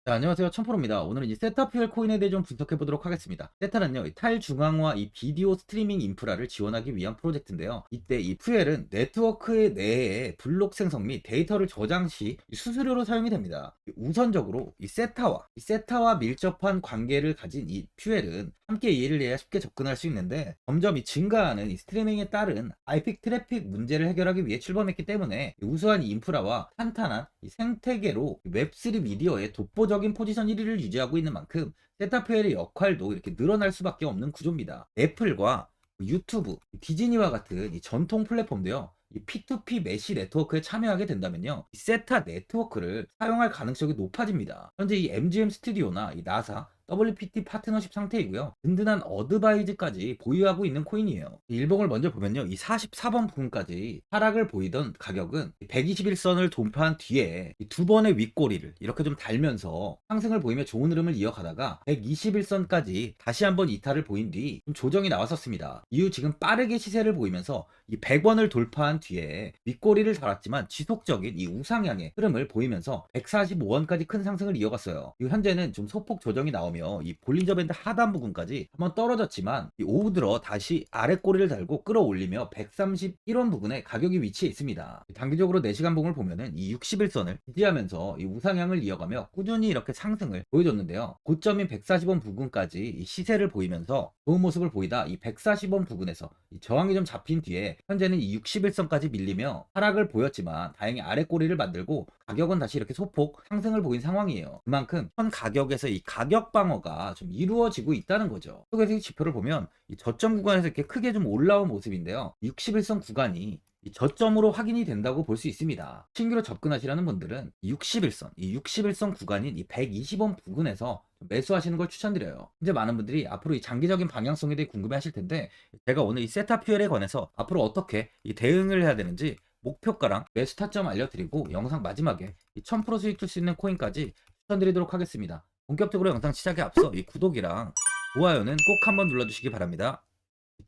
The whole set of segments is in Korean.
자, 안녕하세요. 천프로입니다. 오늘은 이 세타 퓨엘 코인에 대해 좀 분석해 보도록 하겠습니다. 세타는요, 이 탈중앙화 이 비디오 스트리밍 인프라를 지원하기 위한 프로젝트인데요. 이때 이 퓨엘은 네트워크 내에 블록 생성 및 데이터를 저장 시 수수료로 사용이 됩니다. 우선적으로 이 세타와 밀접한 관계를 가진 이 퓨엘은 함께 이해를 해야 쉽게 접근할 수 있는데, 점점 이 증가하는 이 스트리밍에 따른 IP 트래픽 문제를 해결하기 위해 출범했기 때문에 이 우수한 이 인프라와 탄탄한 이 생태계로 웹3 미디어의 독보적인 포지션 1위를 유지하고 있는 만큼 세타페일의 역할도 이렇게 늘어날 수밖에 없는 구조입니다. 애플과 유튜브, 디즈니와 같은 이 전통 플랫폼도요, 이 P2P 메시 네트워크에 참여하게 된다면요, 이 세타 네트워크를 사용할 가능성이 높아집니다. 현재 이 MGM 스튜디오나 이 나사, WPT 파트너십 상태이고요. 든든한 어드바이즈까지 보유하고 있는 코인이에요. 일봉을 먼저 보면요, 이 44번 부분까지 하락을 보이던 가격은 121선을 돌파한 뒤에 두 번의 윗꼬리를 이렇게 좀 달면서 상승을 보이며 좋은 흐름을 이어가다가 121선까지 다시 한번 이탈을 보인 뒤 좀 조정이 나왔었습니다. 이후 지금 빠르게 시세를 보이면서 이 100원을 돌파한 뒤에 윗꼬리를 달았지만 지속적인 이 우상향의 흐름을 보이면서 145원까지 큰 상승을 이어갔어요. 현재는 좀 소폭 조정이 나오며 이 볼린저 밴드 하단 부분까지 한번 떨어졌지만 이 오후 들어 다시 아래 꼬리를 달고 끌어올리며 131원 부근에 가격이 위치해 있습니다. 단기적으로 4시간 봉을 보면은 이 61선을 지지하면서 이 우상향을 이어가며 꾸준히 이렇게 상승을 보여줬는데요. 고점인 140원 부근까지 이 시세를 보이면서 좋은 모습을 보이다 이 140원 부근에서 이 저항이 좀 잡힌 뒤에 현재는 이 61선까지 밀리며 하락을 보였지만 다행히 아래 꼬리를 만들고 가격은 다시 이렇게 소폭 상승을 보인 상황이에요. 그만큼 현 가격에서 이 가격 방어가 좀 이루어지고 있다는 거죠. 소개팅 지표를 보면 이 저점 구간에서 이렇게 크게 좀 올라온 모습인데요. 61선 구간이 이 저점으로 확인이 된다고 볼 수 있습니다. 신규로 접근하시라는 분들은 이 61선 구간인 이 120원 부근에서 매수하시는 걸 추천드려요. 이제 많은 분들이 앞으로 이 장기적인 방향성에 대해 궁금해 하실 텐데, 제가 오늘 이 세타 퓨엘에 관해서 앞으로 어떻게 이 대응을 해야 되는지 목표가랑 매수 타점 알려드리고, 영상 마지막에 이 1000% 수익 줄 수 있는 코인까지 추천드리도록 하겠습니다. 본격적으로 영상 시작에 앞서 이 구독이랑 좋아요는 꼭 한번 눌러주시기 바랍니다.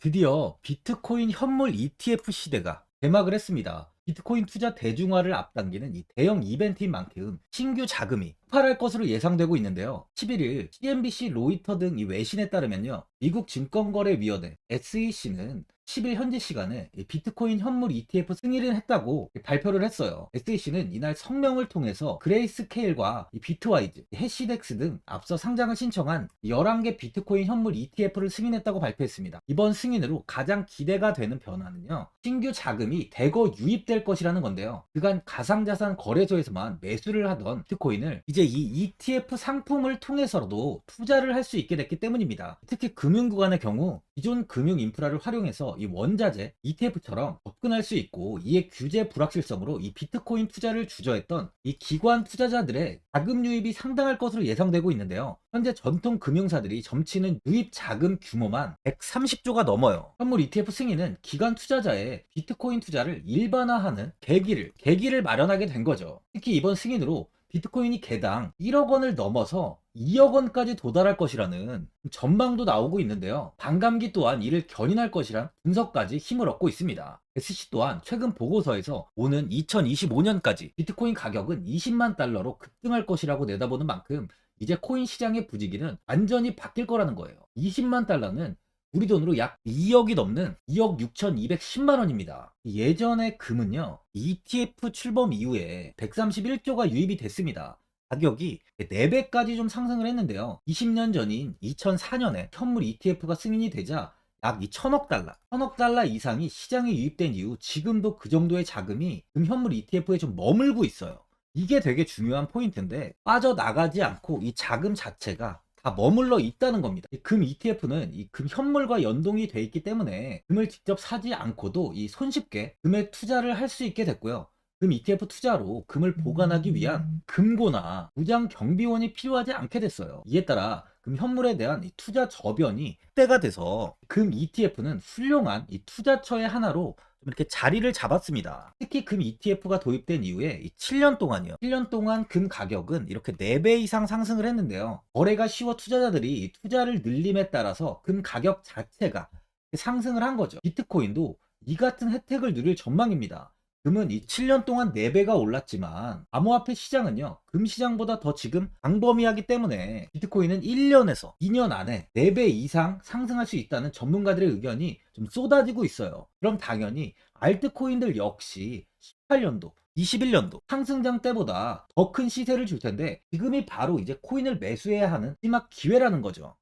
드디어 비트코인 현물 ETF 시대가 개막을 했습니다. 비트코인 투자 대중화를 앞당기는 이 대형 이벤트인 만큼 신규 자금이 폭발할 것으로 예상되고 있는데요. 11일 CNBC, 로이터 등 이 외신에 따르면요, 미국 증권거래위원회 SEC는 10일 현지 시간에 비트코인 현물 ETF 승인을 했다고 발표를 했어요. SEC는 이날 성명을 통해서 그레이스케일과 비트와이즈, 해시덱스 등 앞서 상장을 신청한 11개 비트코인 현물 ETF를 승인했다고 발표했습니다. 이번 승인으로 가장 기대가 되는 변화는요, 신규 자금이 대거 유입될 것이라는 건데요. 그간 가상자산 거래소에서만 매수를 하던 비트코인을 이제 이 ETF 상품을 통해서도 투자를 할 수 있게 됐기 때문입니다. 특히 금융구간의 경우 기존 금융 인프라를 활용해서 이 원자재 ETF처럼 접근할 수 있고, 이에 규제 불확실성으로 이 비트코인 투자를 주저했던 이 기관 투자자들의 자금 유입이 상당할 것으로 예상되고 있는데요. 현재 전통 금융사들이 점치는 유입 자금 규모만 130조가 넘어요. 현물 ETF 승인은 기관 투자자의 비트코인 투자를 일반화하는 계기를 마련하게 된 거죠. 특히 이번 승인으로 비트코인이 개당 1억 원을 넘어서 2억 원까지 도달할 것이라는 전망도 나오고 있는데요. 반감기 또한 이를 견인할 것이란 분석까지 힘을 얻고 있습니다. SC 또한 최근 보고서에서 오는 2025년까지 비트코인 가격은 20만 달러로 급등할 것이라고 내다보는 만큼 이제 코인 시장의 부지기는 완전히 바뀔 거라는 거예요. 20만 달러는 우리 돈으로 약 2억이 넘는 2억 6,210만 원입니다. 예전에 금은요, ETF 출범 이후에 131조가 유입이 됐습니다. 가격이 4배까지 좀 상승을 했는데요. 20년 전인 2004년에 현물 ETF가 승인이 되자 약 1000억 달러 이상이 시장에 유입된 이후 지금도 그 정도의 자금이 현물 ETF에 좀 머물고 있어요. 이게 되게 중요한 포인트인데, 빠져나가지 않고 이 자금 자체가 다 머물러 있다는 겁니다. 이 금 ETF는 이 금 현물과 연동이 돼 있기 때문에 금을 직접 사지 않고도 이 손쉽게 금에 투자를 할 수 있게 됐고요. 금 ETF 투자로 금을 보관하기 위한 금고나 무장 경비원이 필요하지 않게 됐어요. 이에 따라 금 현물에 대한 이 투자 저변이 확대가 돼서 금 ETF는 훌륭한 이 투자처의 하나로 좀 이렇게 자리를 잡았습니다. 특히 금 ETF가 도입된 이후에 7년 동안이요. 7년 동안 금 가격은 이렇게 4배 이상 상승을 했는데요. 거래가 쉬워 투자자들이 투자를 늘림에 따라서 금 가격 자체가 상승을 한 거죠. 비트코인도 이 같은 혜택을 누릴 전망입니다. 금은 이 7년 동안 4배가 올랐지만 암호화폐 시장은요, 금 시장보다 더 지금 광범위하기 때문에 비트코인은 1년에서 2년 안에 4배 이상 상승할 수 있다는 전문가들의 의견이 좀 쏟아지고 있어요. 그럼 당연히 알트코인들 역시 18년도 21년도 상승장 때보다 더 큰 시세를 줄 텐데, 지금이 바로 이제 코인을 매수해야 하는 마지막 기회라는 거죠.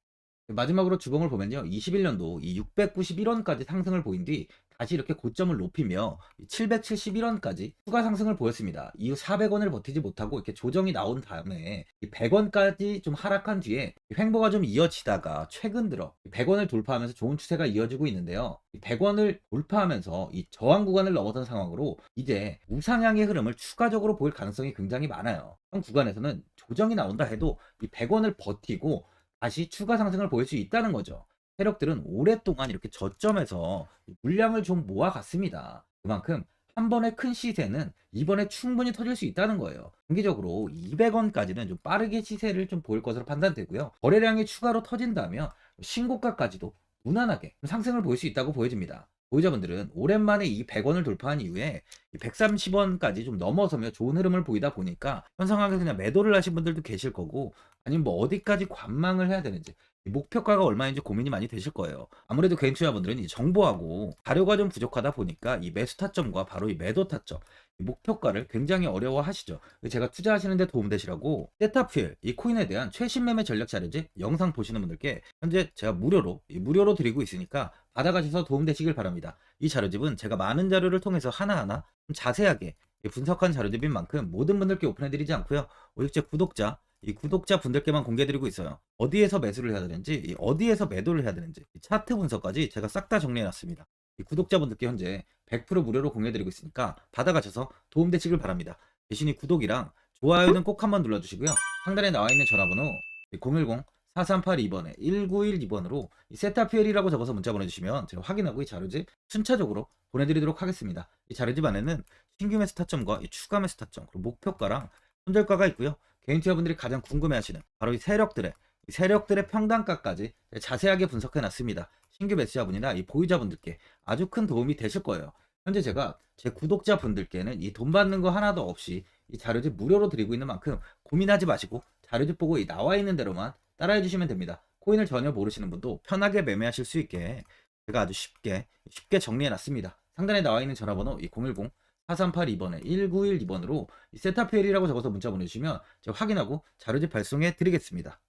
마지막으로 주봉을 보면요, 21년도 이 691원까지 상승을 보인 뒤 다시 이렇게 고점을 높이며 771원까지 추가 상승을 보였습니다. 이후 400원을 버티지 못하고 이렇게 조정이 나온 다음에 100원까지 좀 하락한 뒤에 횡보가 좀 이어지다가 최근 들어 100원을 돌파하면서 좋은 추세가 이어지고 있는데요. 100원을 돌파하면서 이 저항 구간을 넘어선 상황으로 이제 우상향의 흐름을 추가적으로 보일 가능성이 굉장히 많아요. 현 구간에서는 조정이 나온다 해도 이 100원을 버티고 다시 추가 상승을 보일 수 있다는 거죠. 세력들은 오랫동안 이렇게 저점에서 물량을 좀 모아갔습니다. 그만큼 한 번의 큰 시세는 이번에 충분히 터질 수 있다는 거예요. 단기적으로 200원까지는 좀 빠르게 시세를 좀 보일 것으로 판단되고요. 거래량이 추가로 터진다면 신고가까지도 무난하게 상승을 보일 수 있다고 보여집니다. 보유자분들은 오랜만에 이 100원을 돌파한 이후에 130원까지 좀 넘어서며 좋은 흐름을 보이다 보니까 현 상황에서 그냥 매도를 하신 분들도 계실 거고, 아니면 뭐 어디까지 관망을 해야 되는지, 목표가가 얼마인지 고민이 많이 되실 거예요. 아무래도 개인 투자분들은 이 정보하고 자료가 좀 부족하다 보니까 이 매수 타점과 바로 이 매도 타점, 이 목표가를 굉장히 어려워하시죠. 제가 투자하시는데 도움되시라고 세타퓨엘 이 코인에 대한 최신 매매 전략 자료집 영상 보시는 분들께 현재 제가 무료로 드리고 있으니까 받아가셔서 도움되시길 바랍니다. 이 자료집은 제가 많은 자료를 통해서 하나하나 좀 자세하게 분석한 자료집인 만큼 모든 분들께 오픈해드리지 않고요. 오직 제 이 구독자 분들께만 공개드리고 있어요. 어디에서 매수를 해야 되는지, 어디에서 매도를 해야 되는지, 차트 분석까지 제가 싹 다 정리해놨습니다. 이 구독자분들께 현재 100% 무료로 공개드리고 있으니까 받아가셔서 도움되시길 바랍니다. 대신 이 구독이랑 좋아요는 꼭 한번 눌러주시고요. 상단에 나와 있는 전화번호 010-4382번에 1912번으로 세타퓨엘이라고 적어서 문자 보내주시면 제가 확인하고 이 자료집 순차적으로 보내드리도록 하겠습니다. 이 자료집 안에는 신규 매수 타점과 이 추가 매수 타점, 그리고 목표가랑 손절가가 있고요. 개인 투자분들이 가장 궁금해하시는 바로 이 세력들의 평단가까지 자세하게 분석해 놨습니다. 신규 매수자분이나 이 보유자분들께 아주 큰 도움이 되실 거예요. 현재 제가 제 구독자분들께는 이 돈 받는 거 하나도 없이 이 자료집 무료로 드리고 있는 만큼 고민하지 마시고 자료집 보고 이 나와 있는 대로만 따라해 주시면 됩니다. 코인을 전혀 모르시는 분도 편하게 매매하실 수 있게 제가 아주 쉽게 정리해 놨습니다. 상단에 나와 있는 전화번호 010 4382번에 1912번으로 세타퓨엘이라고 적어서 문자 보내주시면 제가 확인하고 자료집 발송해 드리겠습니다.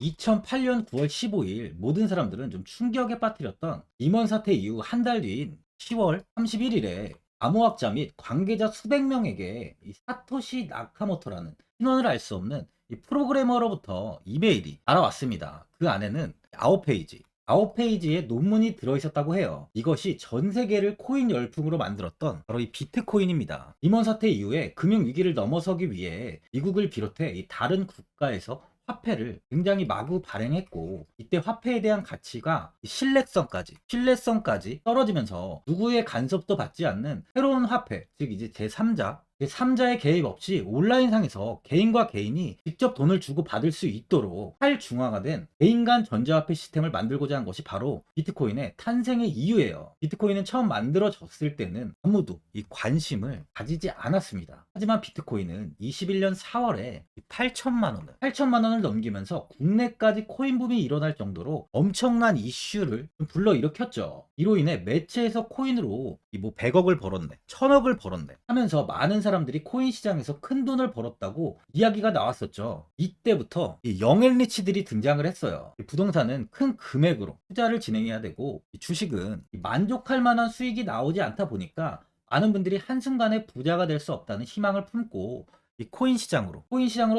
2008년 9월 15일 모든 사람들은 좀 충격에 빠뜨렸던 리먼 사태 이후 한 달 뒤인 10월 31일에 암호학자 및 관계자 수백 명에게 이 사토시 나카모토라는 신원을 알 수 없는 이 프로그래머로부터 이메일이 날아왔습니다. 그 안에는 9페이지의 논문이 들어있었다고 해요. 이것이 전 세계를 코인 열풍으로 만들었던 바로 이 비트코인입니다. 리먼 사태 이후에 금융위기를 넘어서기 위해 미국을 비롯해 이 다른 국가에서 화폐를 굉장히 마구 발행했고, 이때 화폐에 대한 가치가 신뢰성까지 떨어지면서 누구의 간섭도 받지 않는 새로운 화폐, 즉 이제 제3자의 개입 없이 온라인상에서 개인과 개인이 직접 돈을 주고 받을 수 있도록 탈중앙화된 개인 간 전자화폐 시스템을 만들고자 한 것이 바로 비트코인의 탄생의 이유예요. 비트코인은 처음 만들어졌을 때는 아무도 이 관심을 가지지 않았습니다. 하지만 비트코인은 21년 4월에 8천만 원을 넘기면서 국내까지 코인 붐이 일어날 정도로 엄청난 이슈를 불러일으켰죠. 이로 인해 매체에서 코인으로 100억을 벌었네, 1000억을 벌었네 하면서 많은 사람들이 코인 시장에서 큰 돈을 벌었다고 이야기가 나왔었죠. 이때부터 이 영앤리치들이 등장을 했어요. 부동산은 큰 금액으로 투자를 진행해야 되고, 주식은 만족할 만한 수익이 나오지 않다 보니까 많은 분들이 한순간에 부자가 될 수 없다는 희망을 품고 이 코인 시장으로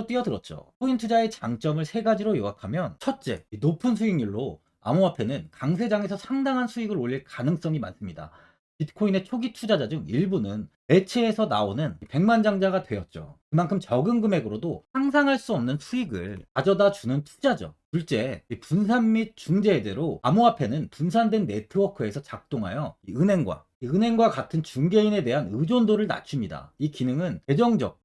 뛰어들었죠. 코인 투자의 장점을 세 가지로 요약하면, 첫째, 높은 수익률로 암호화폐는 강세장에서 상당한 수익을 올릴 가능성이 많습니다. 비트코인의 초기 투자자 중 일부는 매체에서 나오는 백만장자가 되었죠. 그만큼 적은 금액으로도 상상할 수 없는 수익을 가져다 주는 투자죠. 둘째, 분산 및 중재대로 암호화폐는 분산된 네트워크에서 작동하여 은행과 같은 중개인에 대한 의존도를 낮춥니다. 이 기능은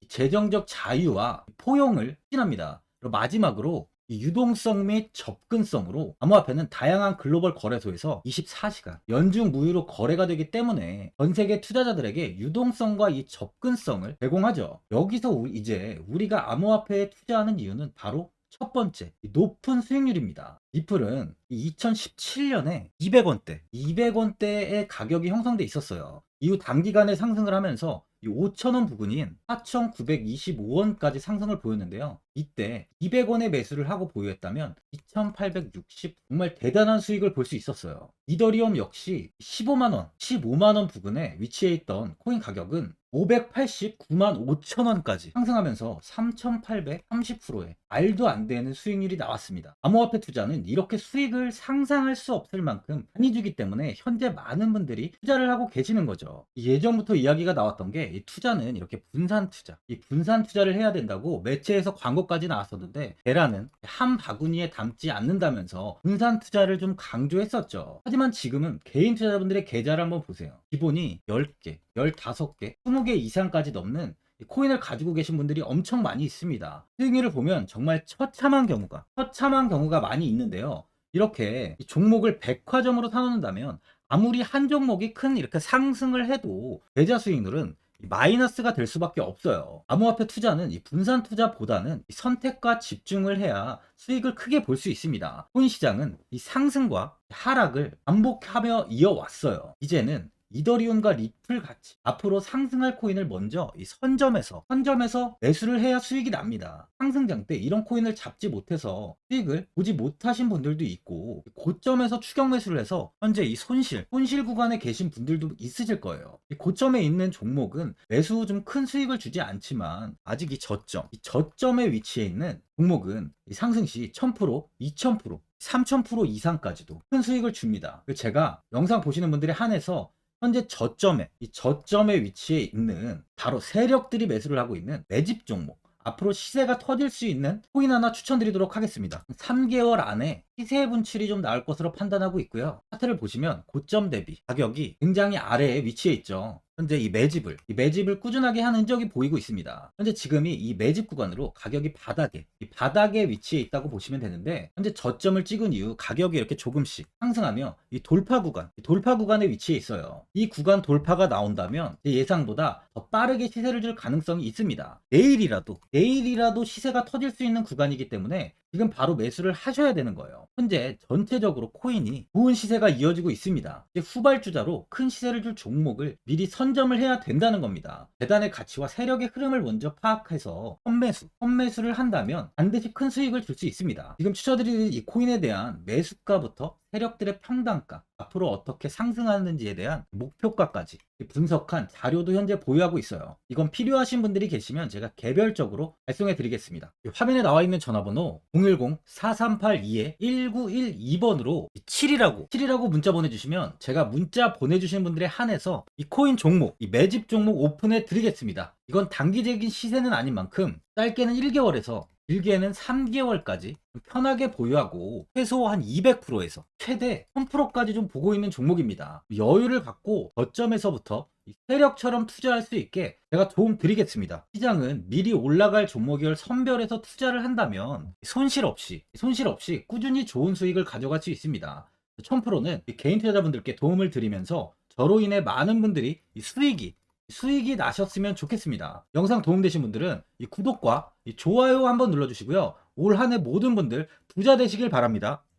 재정적 자유와 포용을 추진합니다. 마지막으로 이 유동성 및 접근성으로 암호화폐는 다양한 글로벌 거래소에서 24시간 연중 무휴로 거래가 되기 때문에 전 세계 투자자들에게 유동성과 이 접근성을 제공하죠. 여기서 이제 우리가 암호화폐에 투자하는 이유는 바로 첫 번째, 높은 수익률입니다. 리플은 2017년에 200원대의 가격이 형성돼 있었어요. 이후 단기간에 상승을 하면서 이 5,000원 부근인 4,925원까지 상승을 보였는데요. 이때 200원의 매수를 하고 보유했다면 2,860 정말 대단한 수익을 볼 수 있었어요. 이더리움 역시 15만원, 15만원 부근에 위치해 있던 코인 가격은 589만 5천원까지 상승하면서 3,830%의 말도 안 되는 수익률이 나왔습니다. 암호화폐 투자는 이렇게 수익을 상상할 수 없을 만큼 많이 주기 때문에 현재 많은 분들이 투자를 하고 계시는 거죠. 예전부터 이야기가 나왔던 게 이 투자는 이렇게 분산 투자, 이 분산 투자를 해야 된다고 매체에서 광고까지 나왔었는데 계란은 한 바구니에 담지 않는다면서 분산 투자를 좀 강조했었죠. 하지만 지금은 개인 투자자분들의 계좌를 한번 보세요. 기본이 10개, 15개, 20개 이상까지 넘는 코인을 가지고 계신 분들이 엄청 많이 있습니다. 수익률을 보면 정말 처참한 경우가 많이 있는데요. 이렇게 종목을 백화점으로 사놓는다면 아무리 한 종목이 큰 이렇게 상승을 해도 계좌 수익률은 마이너스가 될 수밖에 없어요. 암호화폐 투자는 이 분산 투자보다는 이 선택과 집중을 해야 수익을 크게 볼 수 있습니다. 코인 시장은 이 상승과 하락을 반복하며 이어왔어요. 이제는 이더리움과 리플 같이 앞으로 상승할 코인을 먼저 이 선점에서 매수를 해야 수익이 납니다. 상승장 때 이런 코인을 잡지 못해서 수익을 보지 못하신 분들도 있고 고점에서 추격 매수를 해서 현재 이 손실 구간에 계신 분들도 있으실 거예요. 이 고점에 있는 종목은 매수 후 좀 큰 수익을 주지 않지만 아직 이 저점에 위치해 있는 종목은 이 상승 시 1000%, 2000%, 3000% 이상까지도 큰 수익을 줍니다. 제가 영상 보시는 분들에 한해서 현재 이 저점에 위치해 있는 바로 세력들이 매수를 하고 있는 매집 종목, 앞으로 시세가 터질 수 있는 코인 하나 추천드리도록 하겠습니다. 3개월 안에 시세 분출이 좀 나올 것으로 판단하고 있고요. 차트를 보시면 고점 대비 가격이 굉장히 아래에 위치해 있죠. 현재 이 매집을 꾸준하게 한 흔적이 보이고 있습니다. 현재 지금이 이 매집 구간으로 가격이 바닥에 위치해 있다고 보시면 되는데, 현재 저점을 찍은 이후 가격이 이렇게 조금씩 상승하며 이 돌파 구간에 위치해 있어요. 이 구간 돌파가 나온다면 제 예상보다 더 빠르게 시세를 줄 가능성이 있습니다. 내일이라도 시세가 터질 수 있는 구간이기 때문에 지금 바로 매수를 하셔야 되는 거예요. 현재 전체적으로 코인이 좋은 시세가 이어지고 있습니다. 이제 후발주자로 큰 시세를 줄 종목을 미리 선점을 해야 된다는 겁니다. 재단의 가치와 세력의 흐름을 먼저 파악해서 선매수를 한다면 반드시 큰 수익을 줄 수 있습니다. 지금 추천드리는 이 코인에 대한 매수가부터 세력들의 평단가, 앞으로 어떻게 상승하는지에 대한 목표가까지 분석한 자료도 현재 보유하고 있어요. 이건 필요하신 분들이 계시면 제가 개별적으로 발송해 드리겠습니다. 화면에 나와 있는 전화번호 010-4382-1912번으로 7이라고 문자 보내주시면 제가 문자 보내주신 분들에 한해서 이 코인 종목, 이 매집 종목 오픈해 드리겠습니다. 이건 단기적인 시세는 아닌 만큼 짧게는 1개월에서 길게는 3개월까지 편하게 보유하고 최소 한 200%에서 최대 1000%까지 좀 보고 있는 종목입니다. 여유를 갖고 저점에서부터 세력처럼 투자할 수 있게 제가 도움 드리겠습니다. 시장은 미리 올라갈 종목을 선별해서 투자를 한다면 손실 없이 꾸준히 좋은 수익을 가져갈 수 있습니다. 1000%는 개인 투자자분들께 도움을 드리면서 저로 인해 많은 분들이 수익이 나셨으면 좋겠습니다. 영상 도움되신 분들은 이 구독과 이 좋아요 한번 눌러주시고요. 올 한 해 모든 분들 부자 되시길 바랍니다.